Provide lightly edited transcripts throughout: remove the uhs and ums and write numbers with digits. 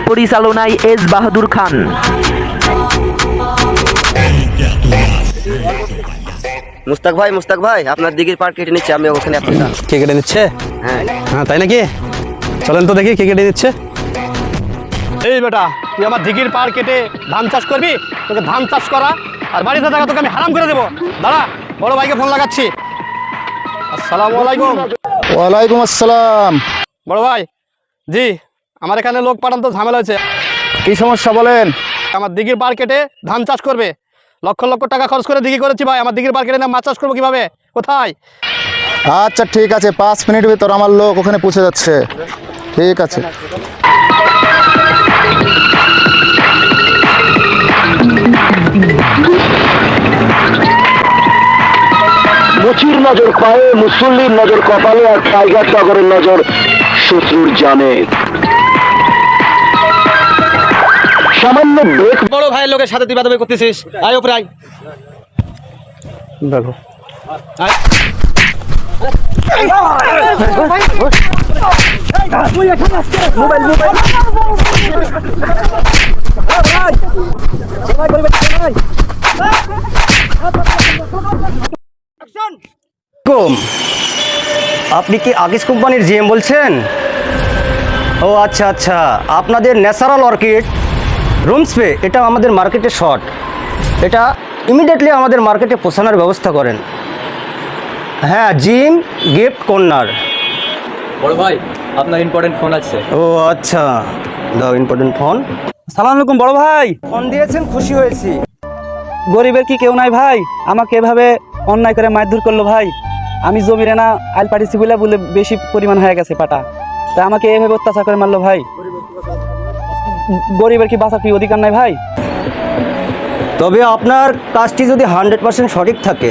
পরিচালনায় এস বাহাদুর খান। মুস্তাক ভাই আপনার দিঘির পার কেটে নিচ্ছে, আমি ওখানে আপনার কে কেটে নিচ্ছে? হ্যাঁ হ্যাঁ, তাই নাকি? চলেন তো দেখি কে কেটে নিচ্ছে। এই বেটা, তুই আমার দিঘির পার কেটে ধান চাষ করবি? তোকে ধান চাষ করা আর বাড়িতে থাকা তোকে আমি হারাম করে দেবো। দাঁড়া, বড় ভাইকে ফোন লাগাচ্ছি। আসসালামু আলাইকুম। ওয়ালাইকুম আসসালাম। বড় ভাই, জি আমার এখানে লোক পাঠান তো ঝামেলা হয়েছে। কি সমস্যা বলেন? আমার দিঘির পার কেটে ধান চাষ করবে, লক্ষ লক্ষ টাকা খরচ করে দিঘি করেছি ভাই। আমার দিঘির পার কেটে না মাছ চাষ করবো কিভাবে? কোথায়? আচ্ছা ঠিক আছে, 5 মিনিট ভিতর আমার লোক ওখানে পৌঁছে যাচ্ছে। ঠিক আছে। মুচির নজর পায়ে, মুসল্লির নজর কপালে, আর টাইগার টগরের নজর শত্রুর জানে। সামান্য ব্রেক। বড় ভাইয়ের লোকের সাথে তুই বাদাবি করতেছিস। আয় ওপরে আয়। দেখো আপনি কি আগিস কোম্পানির জিএম বলছেন? ও আচ্ছা আচ্ছা, আপনাদের ন্যাচারাল অর্কিড রুম স্প্রে এটা আমাদের মার্কেটে শর্ট, এটা ইমিডিয়েটলি আমাদের মার্কেটে পৌঁছানোর ব্যবস্থা করেন। হ্যাঁ, জিম গিফট কর্নার। বড় ভাই, আপনার ইম্পর্টেন্ট ফোন আছে। ও আচ্ছা, দাও ইম্পর্টেন্ট ফোন। সালাম আলাইকুম বড় ভাই। ফোন দিয়েছেন, খুশি হয়েছি। গরিবের কি কেউ নাই ভাই? আমাকে এভাবে অন্যায় করে মারধর করলো ভাই। আমি জমিরে না আইল পাঠিয়েছি বলে বেশি পরিমাণ হয়ে গেছে পাটা, তা আমাকে এভাবে অত্যাচার করে মারলো ভাই। গরিবের কি বাঁচার কি অধিকার নাই ভাই? তবে আপনার কাজটি যদি 100% সঠিক থাকে,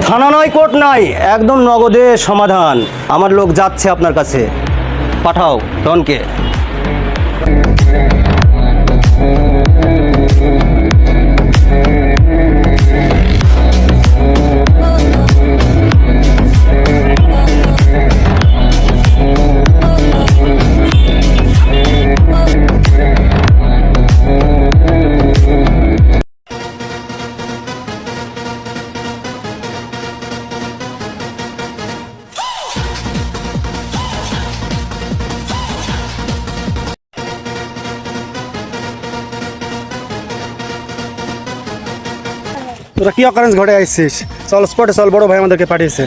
থানা নয়, কোর্ট নাই, একদম নগদে সমাধান। আমার লোক যাচ্ছে আপনার কাছে, পাঠাও ডনকে। তোরা কি অকারেন্স ঘটে আসছিস? চল স্পটে চল, বড় ভাই আমাদেরকে পাঠিয়েছে।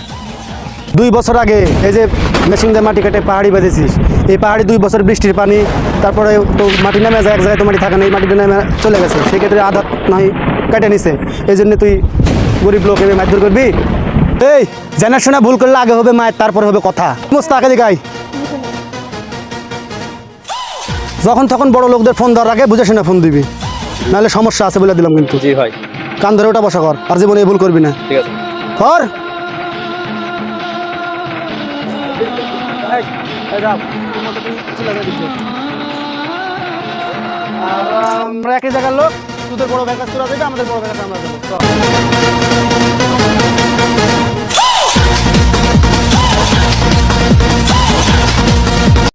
2 বছর আগে এই যে মেশিন দিয়ে মাটি কেটে পাহাড়ি বেঁধেছিস, এই পাহাড়ি 2 বছর বৃষ্টির পানি, তারপরে তো মাটি নেমে যায়, এক জায়গায় তো মাটি থাকে না, এই মাটিটা নেমে চলে গেছে, সেক্ষেত্রে আধা নয় কেটে নিছে। এই জন্য তুই গরিব লোক এভাবে মারধর করবি? এই জানাশোনা ভুল করলে আগে হবে মায়ের, তারপরে হবে কথা। সমস্ত আগে দেখাই, যখন তখন বড় লোকদের ফোন দেওয়ার আগে বুঝে শুনে ফোন দিবি, নাহলে সমস্যা আছে বলে দিলাম কিন্তু। জি ভাই। কান ধরে ওটা বসা কর, আর জীবনে এই ভুল করবি না। ঠিক আছে কর। আমরা একই জায়গার লোক, তোদের বড় ভাই কাজ তোরা দেবে, আমাদের বড় ভাই কাজ আমরা দেবো।